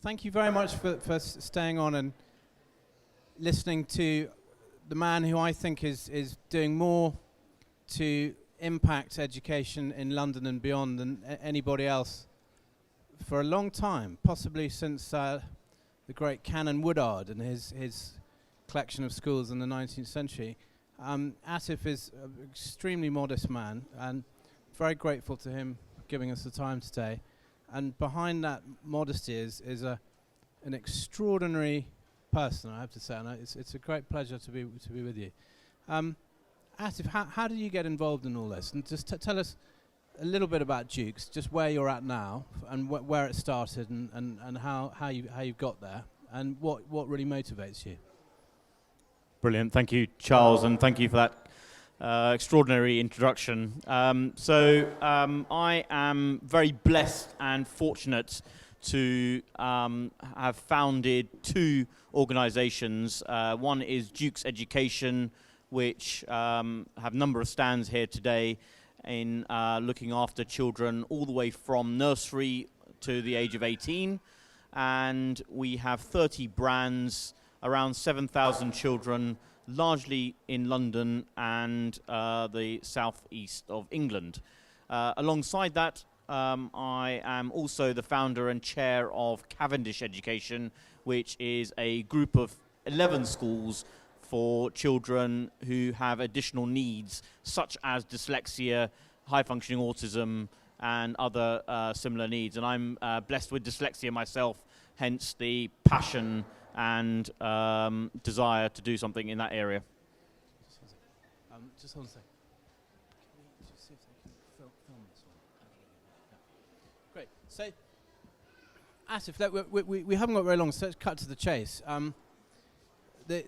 Thank you very much for staying on and listening to the man who I think is doing more to impact education in London and beyond than anybody else for a long time, possibly since the great Canon Woodard and his collection of schools in the 19th century. Aatif is an extremely modest man, and very grateful to him giving us the time today. And behind that modesty is an extraordinary person, I have to say, and it's a great pleasure to be with you. Aatif, how did you get involved in all this? And just tell us a little bit about Duke's, just where you're at now, and where it started, and how you got there, and what really motivates you. Brilliant, thank you, Charles, and thank you for that extraordinary introduction. I am very blessed and fortunate to have founded two organizations. One is Duke's Education, which have a number of stands here today in looking after children all the way from nursery to the age of 18. And we have 30 brands, around 7,000 children, largely in London and the southeast of England. Alongside that, I am also the founder and chair of Cavendish Education, which is a group of 11 schools for children who have additional needs, such as dyslexia, high-functioning autism, and other similar needs. And I'm blessed with dyslexia myself, hence the passion and desire to do something in that area. Just hold a second. Can we just see if they can film this one? Great. So, Aatif, we haven't got very long, so let's cut to the chase. The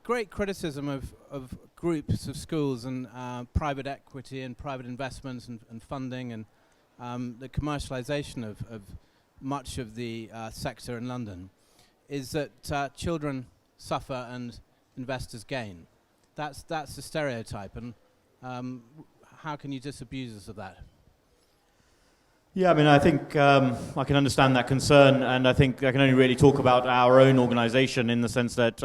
great criticism of groups of schools and private equity and private investments and funding and the commercialization of much of the sector in London is that children suffer and investors gain. That's the stereotype, and how can you disabuse us of that? Yeah, I mean, I think I can understand that concern, and I think I can only really talk about our own organisation in the sense that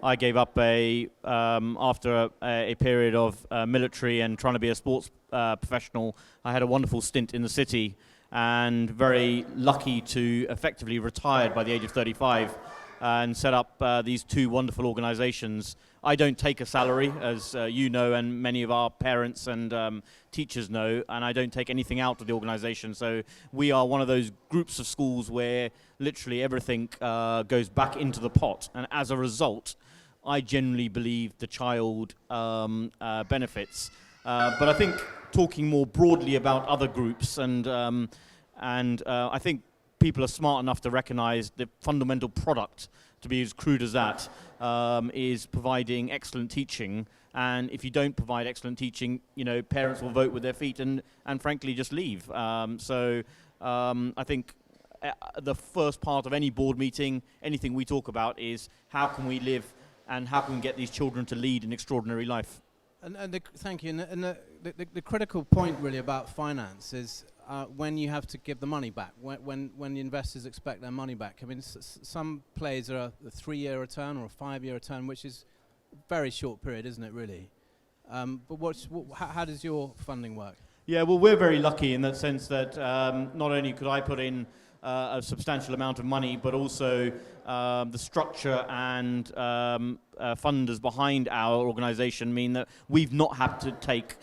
I gave up after a period of military and trying to be a sports professional. I had a wonderful stint in the city, and very lucky to effectively retired by the age of 35 and set up these two wonderful organizations. I don't take a salary, as you know, and many of our parents and teachers know, and I don't take anything out of the organization. So we are one of those groups of schools where literally everything goes back into the pot, and as a result, I genuinely believe the child benefits. But I think talking more broadly about other groups, and I think people are smart enough to recognize the fundamental product, to be as crude as that, is providing excellent teaching. And if you don't provide excellent teaching, you know, parents will vote with their feet and frankly just leave. I think the first part of any board meeting, anything we talk about is how can we live and how can we get these children to lead an extraordinary life. Thank you. And the critical point really about finance is when you have to give the money back, when the investors expect their money back. I mean, some plays are a 3-year return or a 5-year return, which is a very short period, isn't it, really? But how does your funding work? Yeah, well, we're very lucky in that sense that not only could I put in a substantial amount of money, but also the structure and funders behind our organization mean that we've not had to take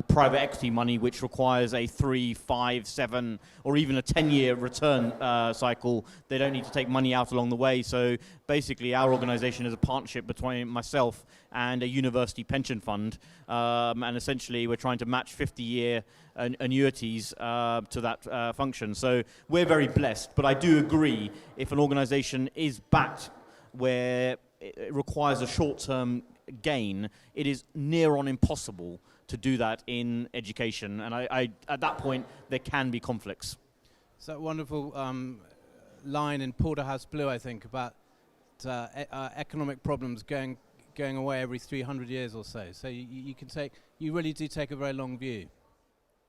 private equity money, which requires a 3, 5, 7, or even a 10-year return cycle. They don't need to take money out along the way. So basically, our organization is a partnership between myself and a university pension fund. And essentially, we're trying to match 50-year annuities to that function. So we're very blessed. But I do agree, if an organization is backed where it requires a short-term gain, it is near on impossible to do that in education, and I at that point there can be conflicts. It's that wonderful line in Porterhouse Blue, I think, about economic problems going away every 300 years or so. So you really do take a very long view.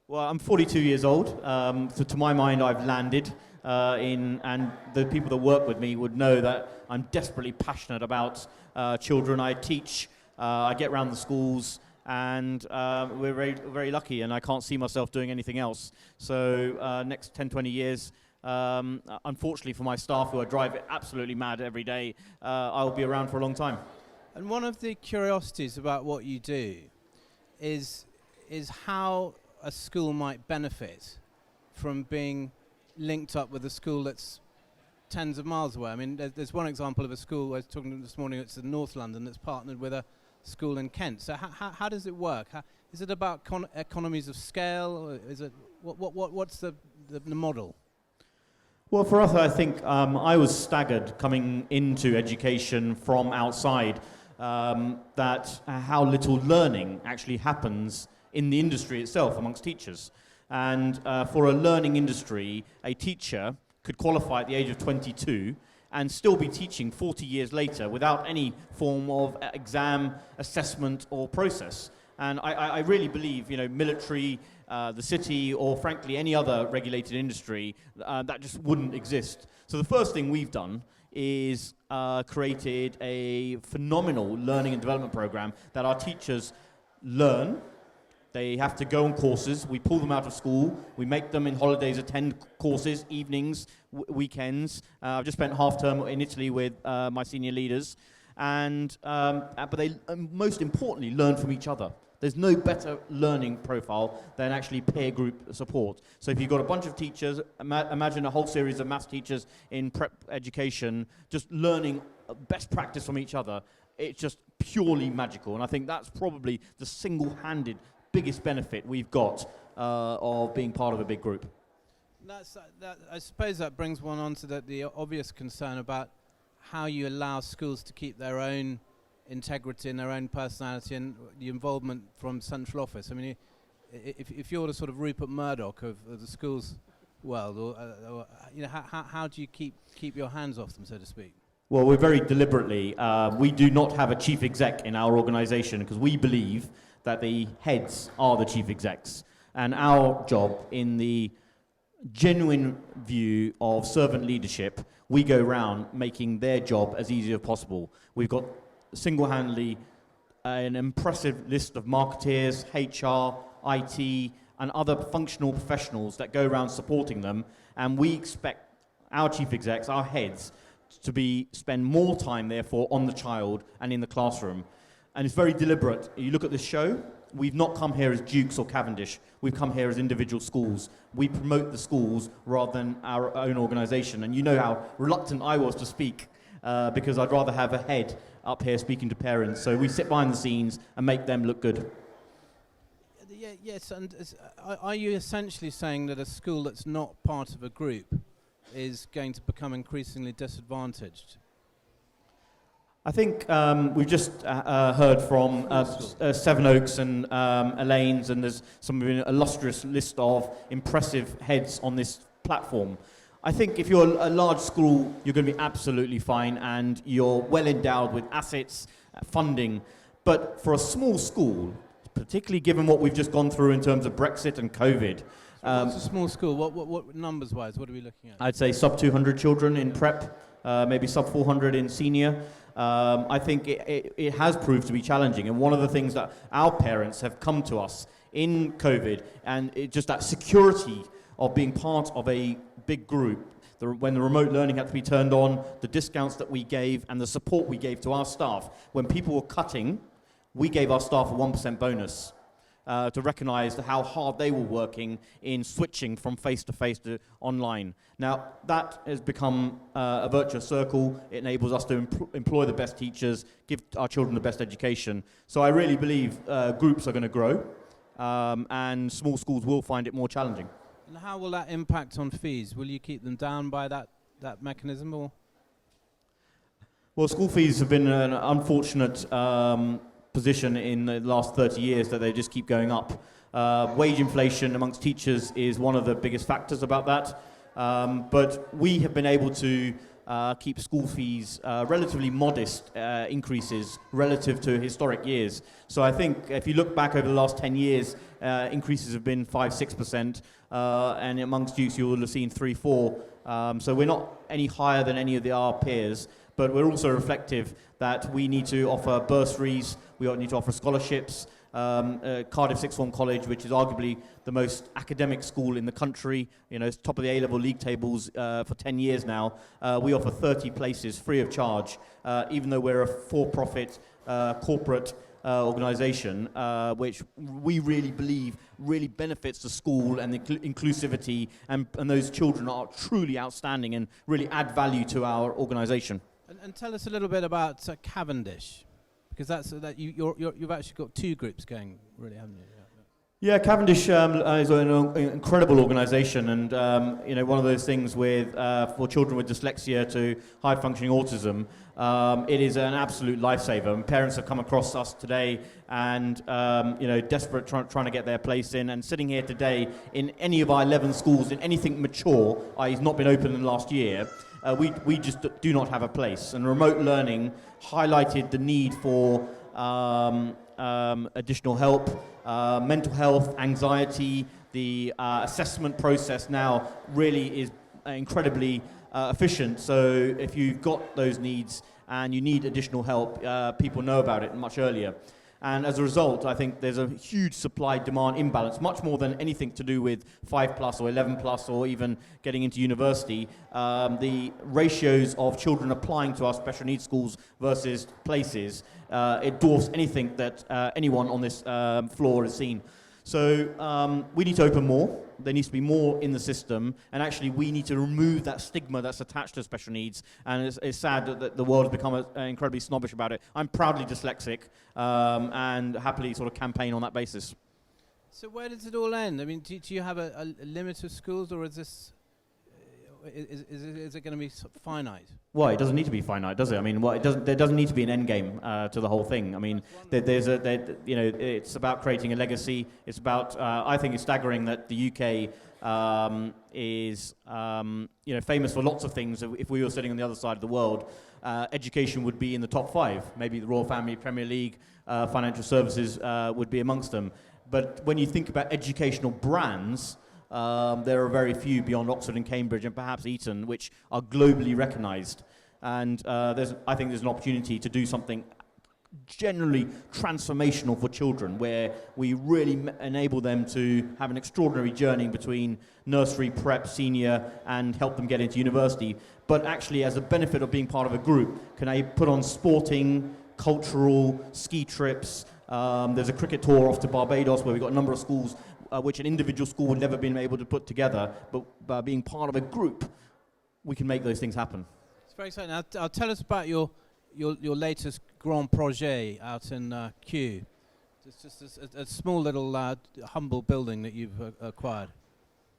Well, I'm 42 years old, so to my mind I've landed. and the people that work with me would know that I'm desperately passionate about children. I teach, I get around the schools, and we're very, very lucky, and I can't see myself doing anything else. So next 10, 20 years, unfortunately for my staff who I drive absolutely mad every day, I'll be around for a long time. And one of the curiosities about what you do is how a school might benefit from being linked up with a school that's tens of miles away. I mean, there's one example of a school I was talking to this morning, it's in North London, that's partnered with a school in Kent. So how does it work? Is it about economies of scale? Or is it what's the model? Well, for us, I think I was staggered coming into education from outside, that how little learning actually happens in the industry itself amongst teachers. And for a learning industry, a teacher could qualify at the age of 22 and still be teaching 40 years later without any form of exam, assessment, or process. And I really believe, military, the city, or frankly any other regulated industry, that just wouldn't exist. So the first thing we've done is created a phenomenal learning and development program that our teachers learn. They have to go on courses. We pull them out of school. We make them in holidays attend courses, evenings, weekends. I've just spent half term in Italy with my senior leaders. But they most importantly learn from each other. There's no better learning profile than actually peer group support. So if you've got a bunch of teachers, imagine a whole series of maths teachers in prep education, just learning best practice from each other. It's just purely magical. And I think that's probably the single-handed biggest benefit we've got of being part of a big group. I suppose that brings one on to the obvious concern about how you allow schools to keep their own integrity and their own personality and the involvement from central office. I mean, if you're the sort of Rupert Murdoch of the schools world, or how do you keep your hands off them, so to speak? Well, we're very deliberately, we do not have a chief exec in our organisation because we believe that the heads are the chief execs. And our job, in the genuine view of servant leadership, we go around making their job as easy as possible. We've got single-handedly an impressive list of marketeers, HR, IT, and other functional professionals that go around supporting them. And we expect our chief execs, our heads, to spend more time, therefore, on the child and in the classroom. And it's very deliberate. You look at this show, we've not come here as Dukes or Cavendish. We've come here as individual schools. We promote the schools rather than our own organisation. And you know how reluctant I was to speak because I'd rather have a head up here speaking to parents. So we sit behind the scenes and make them look good. Yes, and are you essentially saying that a school that's not part of a group is going to become increasingly disadvantaged? I think we've just heard from Seven Oaks and Elaine's, and there's some illustrious list of impressive heads on this platform. I think if you're a large school, you're going to be absolutely fine, and you're well endowed with assets, funding. But for a small school, particularly given what we've just gone through in terms of Brexit and COVID. So what's a small school? What numbers-wise, what are we looking at? I'd say sub 200 children in prep, maybe sub 400 in senior. I think it has proved to be challenging, and one of the things that our parents have come to us in COVID, and just that security of being part of a big group, when the remote learning had to be turned on, the discounts that we gave and the support we gave to our staff. When people were cutting, we gave our staff a 1% bonus to recognise how hard they were working in switching from face-to-face to online. Now, that has become a virtuous circle. It enables us to employ the best teachers, give our children the best education. So I really believe groups are going to grow, and small schools will find it more challenging. And how will that impact on fees? Will you keep them down by that mechanism, or? Well, school fees have been an unfortunate position in the last 30 years that they just keep going up. Wage inflation amongst teachers is one of the biggest factors about that. But we have been able to keep school fees relatively modest increases relative to historic years. So I think if you look back over the last 10 years, increases have been 5-6%, and amongst youth you will have seen 3-4 So we're not any higher than any of our peers, but we're also reflective that we need to offer bursaries, we need to offer scholarships. Cardiff Sixth Form College, which is arguably the most academic school in the country, it's top of the A-level league tables for 10 years now. We offer 30 places free of charge, even though we're a for-profit corporate organisation, which we really believe really benefits the school and the inclusivity, and those children are truly outstanding and really add value to our organisation. And tell us a little bit about Cavendish, because you've actually got two groups going, really, haven't you? Yeah, Cavendish is an incredible organisation, and one of those things with for children with dyslexia to high-functioning autism, it is an absolute lifesaver. And parents have come across us today, and desperate trying to get their place in. And sitting here today in any of our 11 schools in anything mature, i.e., not been open in the last year, we just do not have a place. And remote learning highlighted the need for additional help, mental health, anxiety. The assessment process now really is incredibly efficient. So if you've got those needs and you need additional help, people know about it much earlier. And as a result, I think there's a huge supply-demand imbalance, much more than anything to do with 5+ or 11+ or even getting into university. The ratios of children applying to our special needs schools versus places, it dwarfs anything that anyone on this floor has seen. So we need to open more. There needs to be more in the system, and actually we need to remove that stigma that's attached to special needs. And it's sad that the world has become incredibly snobbish about it. I'm proudly dyslexic and happily sort of campaign on that basis. So where does it all end? I mean, do you have a limit of schools, or is this is it going to be finite? Well, it doesn't need to be finite, does it? I mean, there doesn't need to be an end game to the whole thing. I mean, it's about creating a legacy. It's about, I think it's staggering that the UK is, famous for lots of things. If we were sitting on the other side of the world, education would be in the top 5. Maybe the Royal Family, Premier League, financial services would be amongst them. But when you think about educational brands, there are very few beyond Oxford and Cambridge and perhaps Eton which are globally recognised. And I think there's an opportunity to do something generally transformational for children, where we really enable them to have an extraordinary journey between nursery, prep, senior, and help them get into university. But actually, as a benefit of being part of a group, can I put on sporting, cultural, ski trips? There's a cricket tour off to Barbados where we've got a number of schools which an individual school would never been able to put together, but by being part of a group, we can make those things happen. It's very exciting. Now, tell us about your latest grand projet out in Kew. It's just a small little humble building that you've acquired.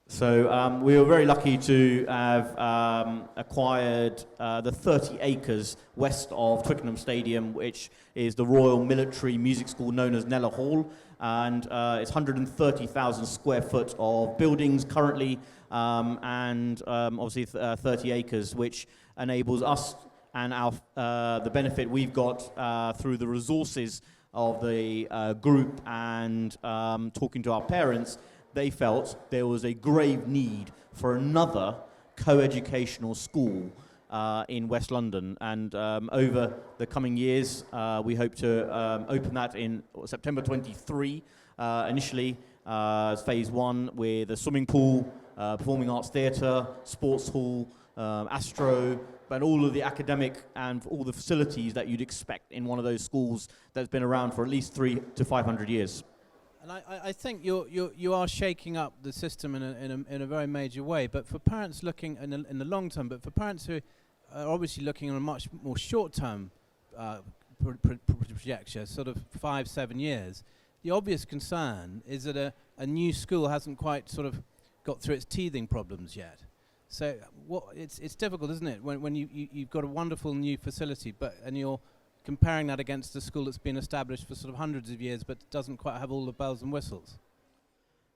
So we were very lucky to have acquired the 30 acres west of Twickenham Stadium, which is the Royal Military Music School known as Kneller Hall. And it's 130,000 square foot of buildings currently, and obviously 30 acres, which enables us and the benefit we've got through the resources of the group and talking to our parents. They felt there was a grave need for another co-educational school in West London, and over the coming years we hope to open that in September 23 initially as phase 1, with a swimming pool, performing arts theatre, sports hall, astro, but all of the academic and all the facilities that you'd expect in one of those schools that's been around for at least 300 to 500 years. And I think you are shaking up the system in a very major way. But for parents looking in the long term, but for parents who are obviously looking on a much more short-term projection, sort of 5-7 years, the obvious concern is that a new school hasn't quite sort of got through its teething problems yet. So it's difficult, isn't it, when you've got a wonderful new facility, and you're comparing that against a school that's been established for sort of hundreds of years but doesn't quite have all the bells and whistles.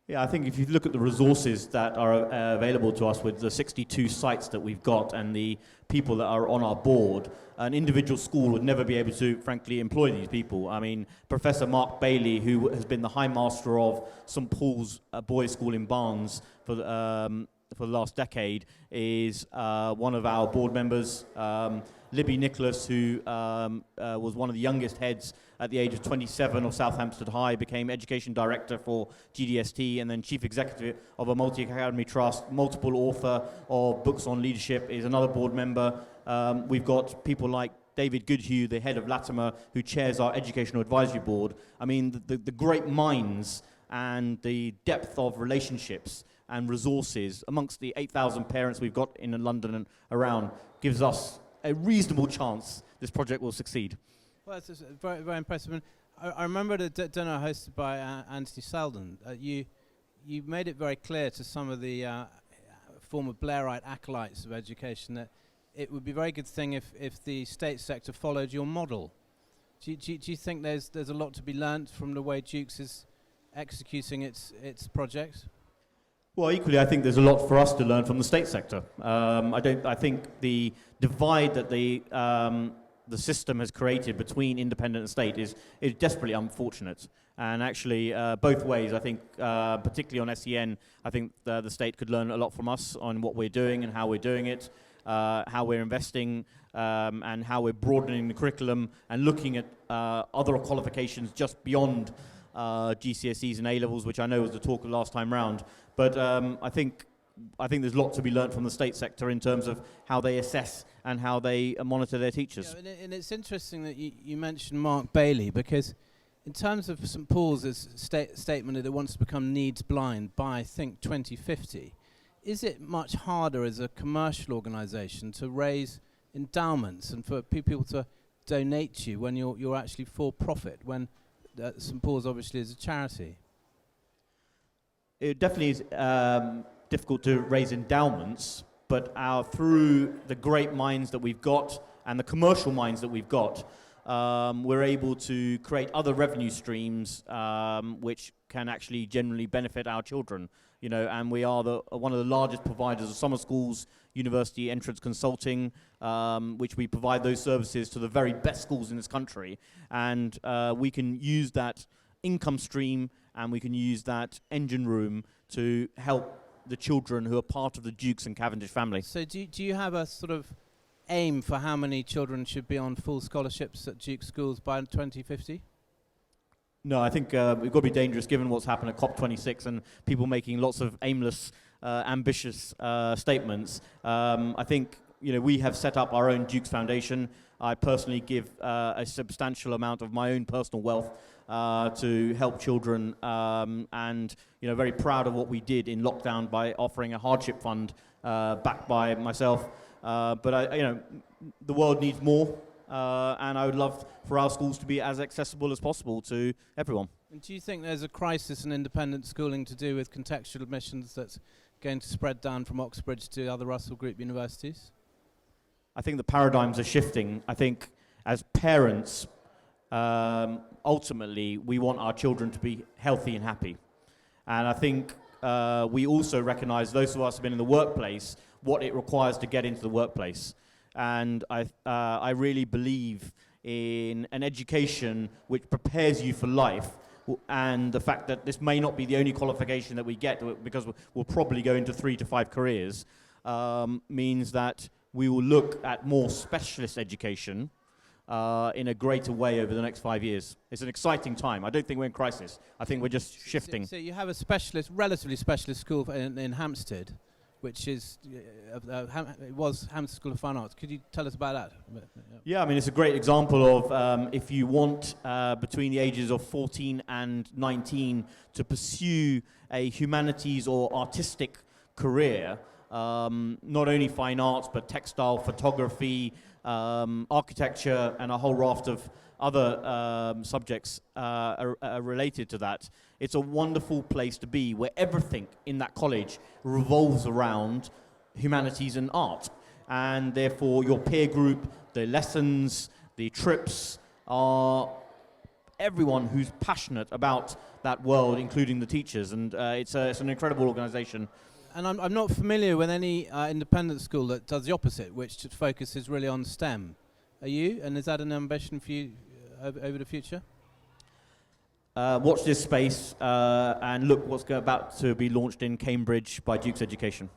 Yeah, I think if you look at the resources that are available to us with the 62 sites that we've got and the people that are on our board, an individual school would never be able to, frankly, employ these people. I mean, Professor Mark Bailey, who has been the High Master of St Paul's Boys' School in Barnes for for the last decade is one of our board members, Libby Nicholas, who was one of the youngest heads at the age of 27 of Southampton High, became Education Director for GDST and then Chief Executive of a multi-academy trust, multiple author of books on leadership, is another board member. We've got people like David Goodhue, the head of Latimer, who chairs our Educational Advisory Board. I mean, the great minds and the depth of relationships and resources amongst the 8,000 parents we've got in London and around gives us a reasonable chance this project will succeed. Well, it's very, very impressive. And I remember the dinner hosted by Anthony Seldon. You made it very clear to some of the former Blairite acolytes of education that it would be a very good thing if the state sector followed your model. Do you think there's a lot to be learnt from the way Dukes is executing its projects? Well, equally, I think there's a lot for us to learn from the state sector. I think the divide that the system has created between independent and state is desperately unfortunate. And actually, both ways, I think, particularly on SEN, I think the state could learn a lot from us on what we're doing and how we're doing it, how we're investing, and how we're broadening the curriculum and looking at other qualifications just beyond GCSEs and A-levels, which I know was the talk last time round. But I think there's a lot to be learnt from the state sector in terms of how they assess and how they monitor their teachers. Yeah, and it's interesting that you mentioned Mark Bailey, because in terms of St Paul's statement that it wants to become needs blind by, I think, 2050, is it much harder as a commercial organisation to raise endowments and for people to donate to you when you're actually for profit, when St Paul's obviously is a charity? It definitely is difficult to raise endowments, but through the great minds that we've got and the commercial minds that we've got, we're able to create other revenue streams which can actually generally benefit our children. You know, and we are one of the largest providers of summer schools, university entrance consulting, which we provide those services to the very best schools in this country. And we can use that income stream and we can use that engine room to help the children who are part of the Dukes and Cavendish family. So do you have a sort of aim for how many children should be on full scholarships at Duke schools by 2050? No, I think we've got to be dangerous given what's happened at COP26 and people making lots of aimless, ambitious statements. I think we have set up our own Dukes Foundation. I personally give a substantial amount of my own personal wealth to help children, and very proud of what we did in lockdown by offering a hardship fund backed by myself. But the world needs more. And I would love for our schools to be as accessible as possible to everyone. And do you think there's a crisis in independent schooling to do with contextual admissions that's going to spread down from Oxbridge to other Russell Group universities? I think the paradigms are shifting. I think as parents, ultimately, we want our children to be healthy and happy. And I think we also recognise, those of us who have been in the workplace, what it requires to get into the workplace. And I really believe in an education which prepares you for life, and the fact that this may not be the only qualification that we get, because we'll probably go into 3 to 5 careers, means that we will look at more specialist education in a greater way over the next 5 years. It's an exciting time. I don't think we're in crisis. I think we're just shifting. So you have a relatively specialist school in Hampstead, which is it was Hampstead School of Fine Arts. Could you tell us about that? Yeah, I mean, it's a great example of if you want between the ages of 14 and 19 to pursue a humanities or artistic career, not only fine arts but textile, photography, architecture, and a whole raft of other subjects are related to that. It's a wonderful place to be where everything in that college revolves around humanities and art. And therefore your peer group, the lessons, the trips are everyone who's passionate about that world, including the teachers. And it's an incredible organisation. And I'm not familiar with any independent school that does the opposite, which focuses really on STEM. Are you? And is that an ambition for you over the future? Watch this space and look what's about to be launched in Cambridge by Duke's Education.